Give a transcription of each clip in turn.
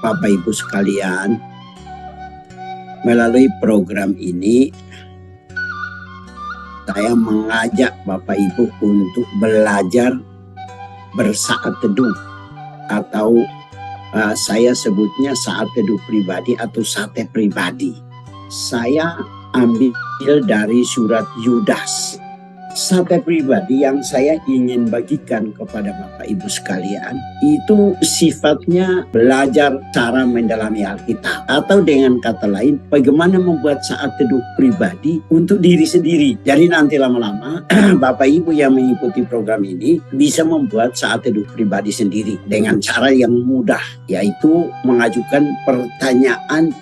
Bapak Ibu sekalian, melalui program ini saya mengajak Bapak Ibu untuk belajar bersaat teduh, atau saya sebutnya saat teduh pribadi atau sate pribadi. Saya ambil dari surat Yudas. Sate pribadi yang saya ingin bagikan kepada Bapak Ibu sekalian itu sifatnya belajar cara mendalami Alkitab, atau dengan kata lain bagaimana membuat saat teduh pribadi untuk diri sendiri. Jadi nanti lama-lama Bapak Ibu yang mengikuti program ini bisa membuat saat teduh pribadi sendiri dengan cara yang mudah, yaitu mengajukan pertanyaan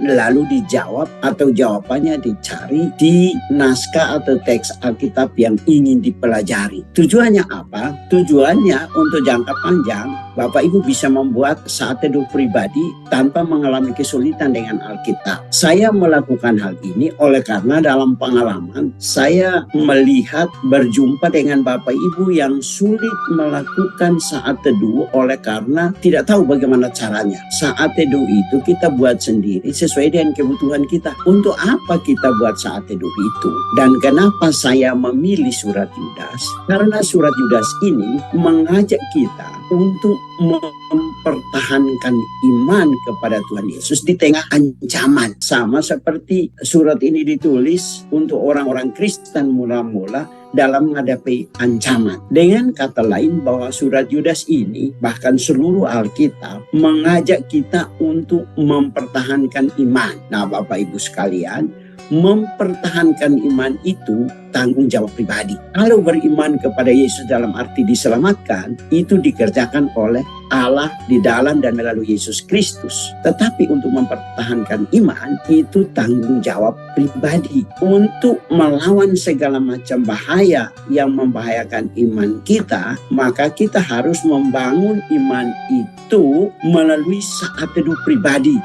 lalu dijawab atau jawabannya dicari di naskah atau teks Alkitab yang ingin dipelajari. Tujuannya apa? Tujuannya untuk jangka panjang Bapak Ibu bisa membuat saat teduh pribadi tanpa mengalami kesulitan dengan Alkitab. Saya melakukan hal ini oleh karena dalam pengalaman saya melihat berjumpa dengan Bapak Ibu yang sulit melakukan saat teduh oleh karena tidak tahu bagaimana caranya. Saat teduh itu kita buat sendiri sesuai dengan kebutuhan kita. Untuk apa kita buat saat teduh itu? Dan kenapa saya memilih surat Yudas? Karena surat Yudas ini mengajak kita untuk mempertahankan iman kepada Tuhan Yesus di tengah ancaman. Sama seperti surat ini ditulis untuk orang-orang Kristen mula-mula dalam menghadapi ancaman. Dengan kata lain bahwa surat Yudas ini, bahkan seluruh Alkitab, mengajak kita untuk mempertahankan iman. Nah, Bapak Ibu sekalian, mempertahankan iman itu tanggung jawab pribadi. Kalau beriman kepada Yesus dalam arti diselamatkan, itu dikerjakan oleh Allah di dalam dan melalui Yesus Kristus. Tetapi untuk mempertahankan iman, itu tanggung jawab pribadi. Untuk melawan segala macam bahaya yang membahayakan iman kita, maka kita harus membangun iman itu melalui saat teduh pribadi.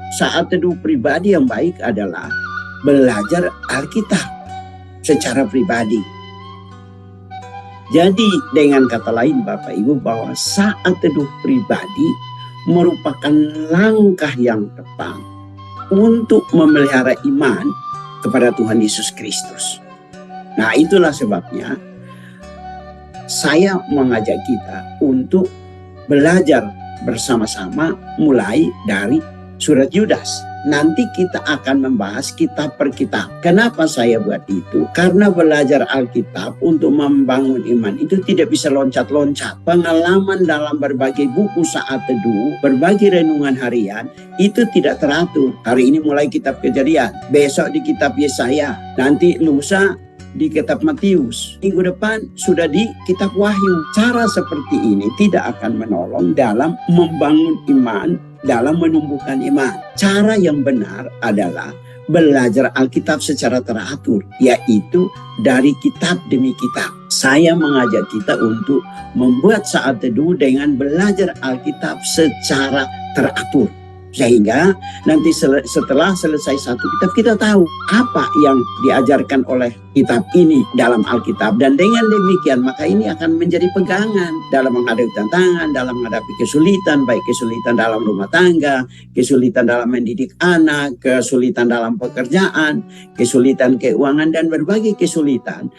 Saat teduh pribadi yang baik adalah belajar Alkitab secara pribadi. Jadi dengan kata lain Bapak Ibu, bahwa saat teduh pribadi merupakan langkah yang tepat untuk memelihara iman kepada Tuhan Yesus Kristus. Nah, itulah sebabnya saya mengajak kita untuk belajar bersama-sama mulai dari surat Yudas. Nanti kita akan membahas kitab per kitab. Kenapa saya buat itu? Karena belajar Alkitab untuk membangun iman itu tidak bisa loncat-loncat. Pengalaman dalam berbagai buku saat teduh, berbagai renungan harian, itu tidak teratur. Hari ini mulai kitab Kejadian, besok di kitab Yesaya, nanti lusa di kitab Matius, minggu depan sudah di kitab Wahyu. Cara seperti ini tidak akan menolong dalam membangun iman, dalam menumbuhkan iman. Cara yang benar adalah belajar Alkitab secara teratur, yaitu dari kitab demi kitab. Saya mengajak kita untuk membuat saat teduh dengan belajar Alkitab secara teratur. Sehingga nanti setelah selesai satu kitab, kita tahu apa yang diajarkan oleh kitab ini dalam Alkitab. Dan dengan demikian maka ini akan menjadi pegangan dalam menghadapi tantangan, dalam menghadapi kesulitan, baik kesulitan dalam rumah tangga, kesulitan dalam mendidik anak, kesulitan dalam pekerjaan, kesulitan keuangan, dan berbagai kesulitan.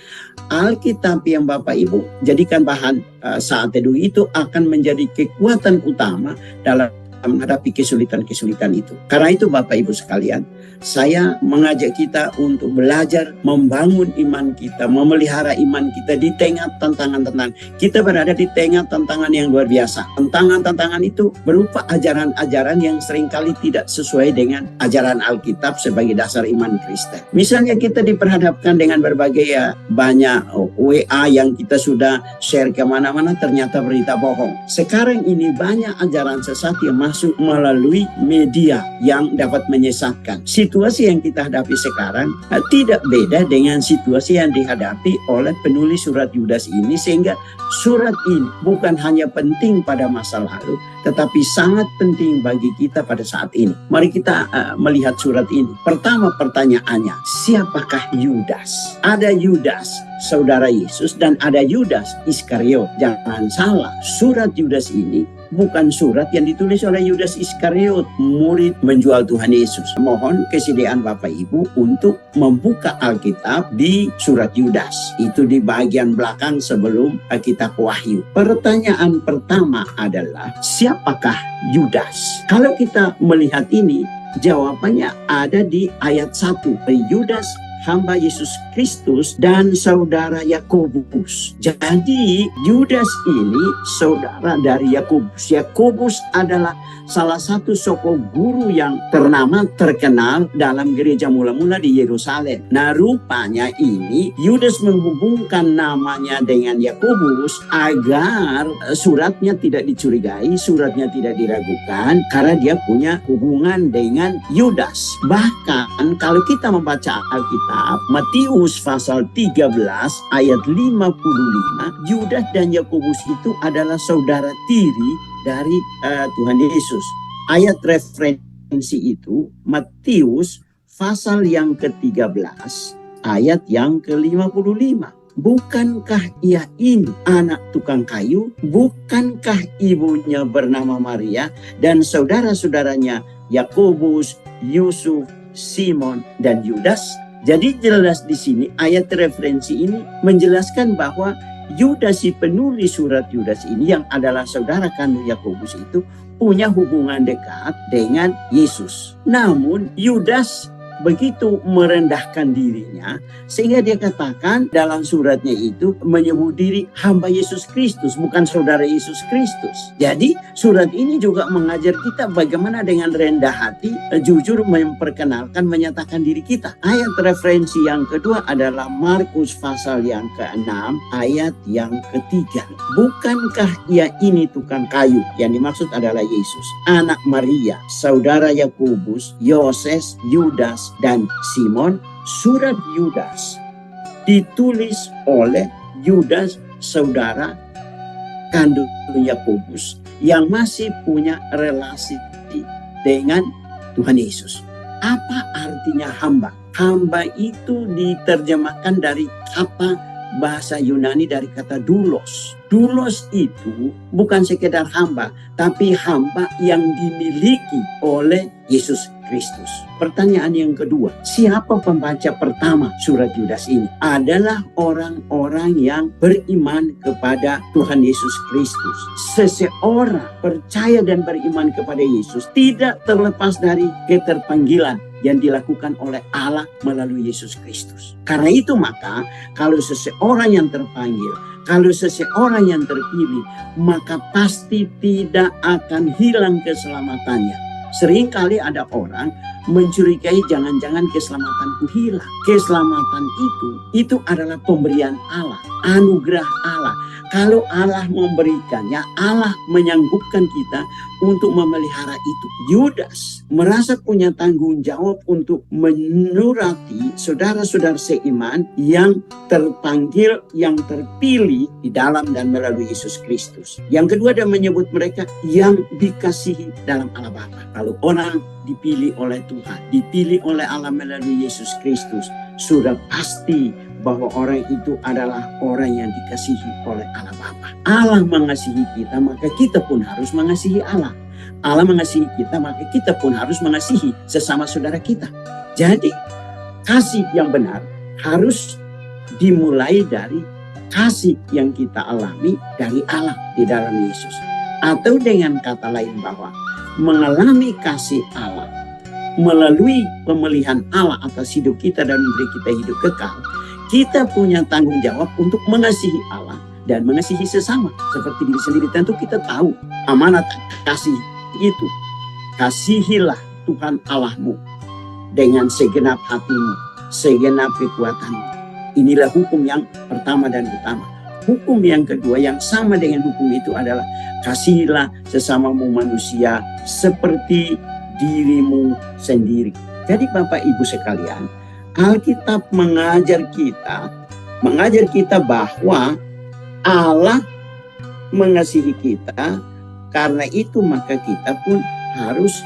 Alkitab yang Bapak Ibu jadikan bahan saat teduh itu akan menjadi kekuatan utama dalam menghadapi kesulitan-kesulitan itu. Karena itu Bapak Ibu sekalian, saya mengajak kita untuk belajar membangun iman kita, memelihara iman kita di tengah tantangan-tantangan. Kita berada di tengah tantangan yang luar biasa. Tantangan-tantangan itu berupa ajaran-ajaran yang seringkali tidak sesuai dengan ajaran Alkitab sebagai dasar iman Kristen. Misalnya kita diperhadapkan dengan berbagai banyak WA yang kita sudah share kemana-mana, ternyata berita bohong. Sekarang ini banyak ajaran sesat yang masuk melalui media yang dapat menyesatkan. Situasi yang kita hadapi sekarang tidak beda dengan situasi yang dihadapi oleh penulis surat Yudas ini, sehingga surat ini bukan hanya penting pada masa lalu, tetapi sangat penting bagi kita pada saat ini. Mari kita melihat surat ini. Pertama pertanyaannya, siapakah Yudas? Ada Yudas, saudara Yesus, dan ada Yudas Iskariot. Jangan salah, surat Yudas ini bukan surat yang ditulis oleh Yudas Iskariot, murid menjual Tuhan Yesus. Mohon kesediaan Bapak Ibu untuk membuka Alkitab di surat Yudas. Itu di bagian belakang sebelum kitab Wahyu. Pertanyaan pertama adalah, siapakah Yudas? Kalau kita melihat ini, jawabannya ada di ayat 1. Yudas, hamba Yesus Kristus dan saudara Yakobus. Jadi Yudas ini saudara dari Yakobus. Yakobus adalah salah satu tokoh guru yang ternama, terkenal dalam gereja mula-mula di Yerusalem. Nah, rupanya ini Yudas menghubungkan namanya dengan Yakobus agar suratnya tidak dicurigai, suratnya tidak diragukan, karena dia punya hubungan dengan Yudas. Bahkan kalau kita membaca Alkitab, Matius pasal 13 ayat 55, Yudas dan Yakobus itu adalah saudara tiri dari Tuhan Yesus. Ayat referensi itu Matius pasal yang ke-13 ayat yang ke-55. Bukankah ia ini anak tukang kayu? Bukankah ibunya bernama Maria dan saudara-saudaranya Yakobus, Yusuf, Simon, dan Yudas? Jadi jelas di sini ayat referensi ini menjelaskan bahwa Yudas, si penulis surat Yudas ini yang adalah saudara kandung Yakobus itu punya hubungan dekat dengan Yesus. Namun Yudas begitu merendahkan dirinya sehingga dia katakan dalam suratnya itu menyebut diri hamba Yesus Kristus, bukan saudara Yesus Kristus. Jadi surat ini juga mengajar kita bagaimana dengan rendah hati, jujur memperkenalkan, menyatakan diri kita. Ayat referensi yang kedua adalah Markus pasal yang ke-6 ayat yang ke-3. Bukankah ia ini tukang kayu? Yang dimaksud adalah Yesus, anak Maria, saudara Yakobus, Yoses, Yudas, dan Simon. Surat Yudas ditulis oleh Yudas, saudara kandung Yakobus, yang masih punya relasi dengan Tuhan Yesus. Apa artinya hamba? Hamba itu diterjemahkan dari kata bahasa Yunani, dari kata doulos. Doulos itu bukan sekedar hamba, tapi hamba yang dimiliki oleh Yesus Kristus. Pertanyaan yang kedua, siapa pembaca pertama surat Yudas ini? Adalah orang-orang yang beriman kepada Tuhan Yesus Kristus. Seseorang percaya dan beriman kepada Yesus tidak terlepas dari keterpanggilan yang dilakukan oleh Allah melalui Yesus Kristus. Karena itu maka kalau seseorang yang terpanggil, kalau seseorang yang terpilih, maka pasti tidak akan hilang keselamatannya. Seringkali ada orang mencurigai jangan-jangan keselamatanku hilang. Keselamatan itu adalah pemberian Allah, anugerah Allah. Kalau Allah memberikannya, Allah menyanggupkan kita untuk memelihara itu. Yudas merasa punya tanggung jawab untuk menurati saudara-saudara seiman yang terpanggil, yang terpilih di dalam dan melalui Yesus Kristus. Yang kedua, dia menyebut mereka yang dikasihi dalam Allah Bapa. Kalau orang dipilih oleh Tuhan, dipilih oleh Allah melalui Yesus Kristus, sudah pasti bahwa orang itu adalah orang yang dikasihi oleh Allah Bapa. Allah mengasihi kita, maka kita pun harus mengasihi Allah. Allah mengasihi kita, maka kita pun harus mengasihi sesama saudara kita. Jadi kasih yang benar harus dimulai dari kasih yang kita alami dari Allah di dalam Yesus. Atau dengan kata lain bahwa mengalami kasih Allah melalui pemilihan Allah atas hidup kita dan memberi kita hidup kekal, kita punya tanggung jawab untuk mengasihi Allah dan mengasihi sesama seperti diri sendiri. Tentu kita tahu amanat kasih itu. Kasihilah Tuhan Allahmu dengan segenap hatimu, segenap kekuatanmu. Inilah hukum yang pertama dan utama. Hukum yang kedua yang sama dengan hukum itu adalah kasihilah sesamamu manusia seperti dirimu sendiri. Jadi Bapak Ibu sekalian, Alkitab mengajar kita bahwa Allah mengasihi kita. Karena itu maka kita pun harus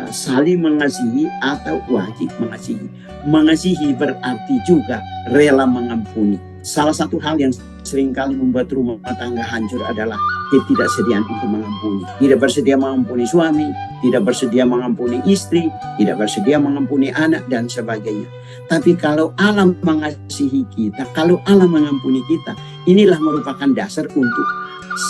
saling mengasihi atau wajib mengasihi. Mengasihi berarti juga rela mengampuni. Salah satu hal yang seringkali membuat rumah tangga hancur adalah ketidaksediaan untuk mengampuni. Tidak bersedia mengampuni suami, tidak bersedia mengampuni istri, tidak bersedia mengampuni anak, dan sebagainya. Tapi kalau Allah mengasihi kita, kalau Allah mengampuni kita, inilah merupakan dasar untuk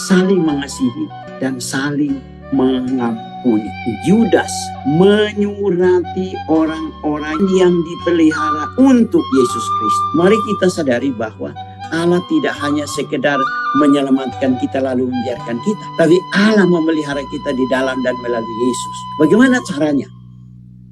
saling mengasihi dan saling mengampuni. Yudas menyurati orang-orang yang dipelihara untuk Yesus Kristus. Mari kita sadari bahwa Allah tidak hanya sekedar menyelamatkan kita lalu membiarkan kita, tapi Allah memelihara kita di dalam dan melalui Yesus. Bagaimana caranya?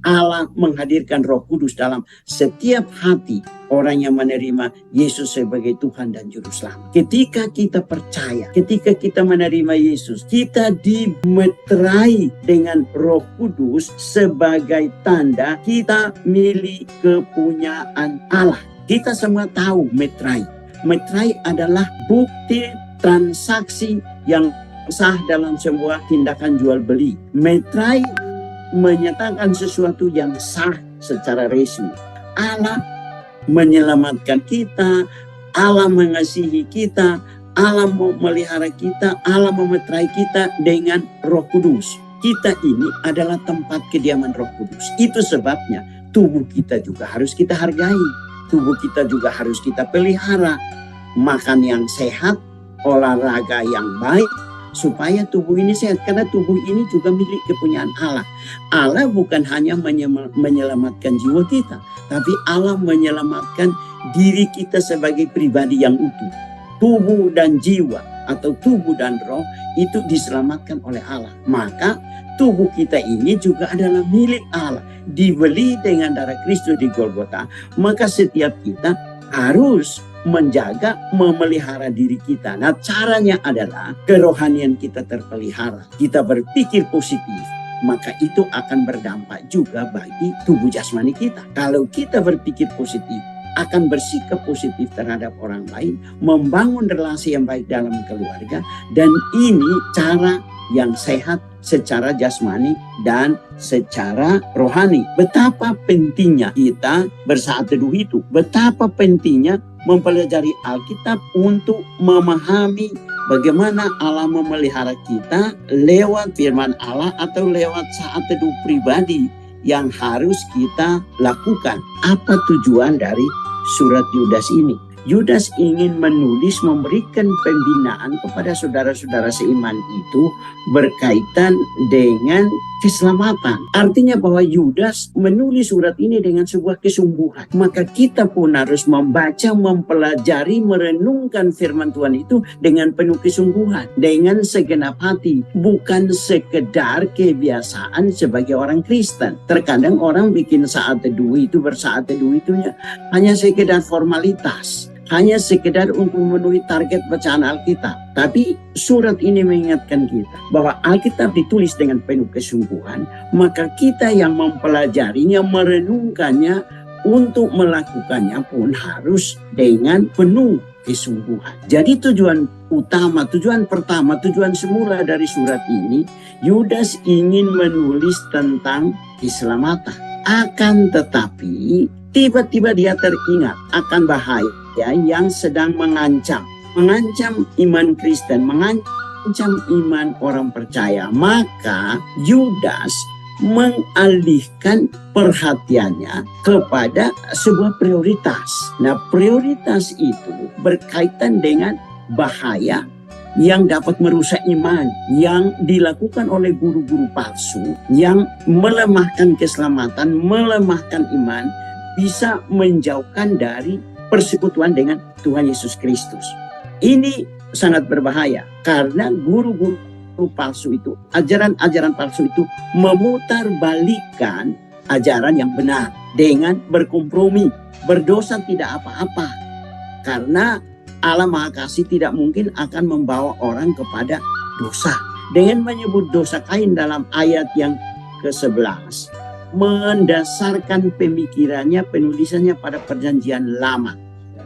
Allah menghadirkan Roh Kudus dalam setiap hati orang yang menerima Yesus sebagai Tuhan dan Juru Selamat. Ketika kita percaya, ketika kita menerima Yesus, kita dimeterai dengan Roh Kudus sebagai tanda kita milik kepunyaan Allah. Kita semua tahu meterai. Meterai adalah bukti transaksi yang sah dalam sebuah tindakan jual beli. Meterai menyatakan sesuatu yang sah secara resmi. Allah menyelamatkan kita, Allah mengasihi kita, Allah memelihara kita, Allah memeterai kita dengan Roh Kudus. Kita ini adalah tempat kediaman Roh Kudus. Itu sebabnya tubuh kita juga harus kita hargai. Tubuh kita juga harus kita pelihara. Makan yang sehat, olahraga yang baik, supaya tubuh ini sehat. Karena tubuh ini juga milik kepunyaan Allah. Allah bukan hanya menyelamatkan jiwa kita, tapi Allah menyelamatkan diri kita sebagai pribadi yang utuh. Tubuh dan jiwa atau tubuh dan roh itu diselamatkan oleh Allah. Maka tubuh kita ini juga adalah milik Allah, dibeli dengan darah Kristus di Golgota. Maka setiap kita harus menjaga, memelihara diri kita. Nah, caranya adalah kerohanian kita terpelihara. Kita berpikir positif, maka itu akan berdampak juga bagi tubuh jasmani kita. Kalau kita berpikir positif, akan bersikap positif terhadap orang lain, membangun relasi yang baik dalam keluarga, dan ini cara yang sehat secara jasmani dan secara rohani. Betapa pentingnya kita bersaat teduh itu, betapa pentingnya mempelajari Alkitab untuk memahami bagaimana Allah memelihara kita lewat firman Allah atau lewat saat teduh pribadi yang harus kita lakukan. Apa tujuan dari surat Yudas ini? Yudas ingin menulis, memberikan pembinaan kepada saudara-saudara seiman itu berkaitan dengan keselamatan. Artinya bahwa Yudas menulis surat ini dengan sebuah kesungguhan. Maka kita pun harus membaca, mempelajari, merenungkan firman Tuhan itu dengan penuh kesungguhan, dengan segenap hati. Bukan sekedar kebiasaan sebagai orang Kristen. Terkadang orang bikin saat teduh itu, bersaat teduh itunya hanya sekedar formalitas, hanya sekedar untuk memenuhi target bacaan Alkitab. Tapi surat ini mengingatkan kita bahwa Alkitab ditulis dengan penuh kesungguhan, maka kita yang mempelajarinya, merenungkannya, untuk melakukannya pun harus dengan penuh kesungguhan. Jadi tujuan pertama, tujuan semula dari surat ini, Yudas ingin menulis tentang keselamatan. Akan tetapi tiba-tiba dia teringat akan bahaya yang sedang mengancam iman Kristen, mengancam iman orang percaya. Maka Yudas mengalihkan perhatiannya kepada sebuah prioritas. Nah, prioritas itu berkaitan dengan bahaya yang dapat merusak iman, yang dilakukan oleh guru-guru palsu, yang melemahkan keselamatan, melemahkan iman, bisa menjauhkan dari persekutuan dengan Tuhan Yesus Kristus. Ini sangat berbahaya karena guru-guru palsu itu, ajaran-ajaran palsu itu memutarbalikkan ajaran yang benar dengan berkompromi, berdosa tidak apa-apa. Karena Allah Maha Kasih tidak mungkin akan membawa orang kepada dosa. Dengan menyebut dosa Kain dalam ayat yang ke-11, mendasarkan pemikirannya, penulisannya pada perjanjian lama.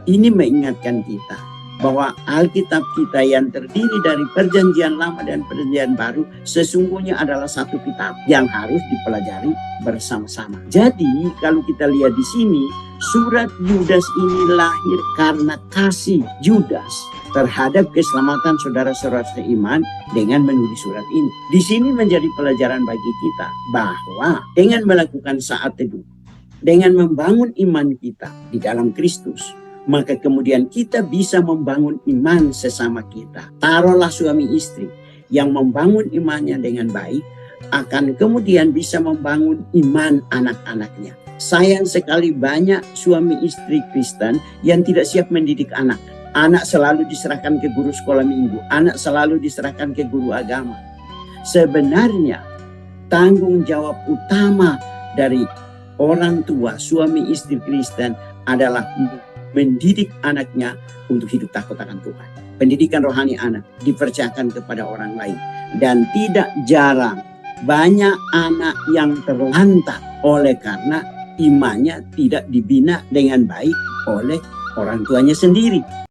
Ini mengingatkan kita bahwa Alkitab kita yang terdiri dari perjanjian lama dan perjanjian baru sesungguhnya adalah satu kitab yang harus dipelajari bersama-sama. Jadi kalau kita lihat di sini, Surat Yudas ini lahir karena kasih Yudas terhadap keselamatan saudara-saudara seiman dengan menulis surat ini. Di sini menjadi pelajaran bagi kita bahwa dengan melakukan saat teduh, dengan membangun iman kita di dalam Kristus, maka kemudian kita bisa membangun iman sesama kita. Taruhlah suami istri yang membangun imannya dengan baik, akan kemudian bisa membangun iman anak-anaknya. Sayang sekali banyak suami istri Kristen yang tidak siap mendidik anak. Anak selalu diserahkan ke guru sekolah minggu, anak selalu diserahkan ke guru agama. Sebenarnya tanggung jawab utama dari orang tua, suami istri Kristen adalah mendidik anaknya untuk hidup takut akan Tuhan. Pendidikan rohani anak dipercayakan kepada orang lain. Dan tidak jarang banyak anak yang terlantar oleh karena imannya tidak dibina dengan baik oleh orang tuanya sendiri.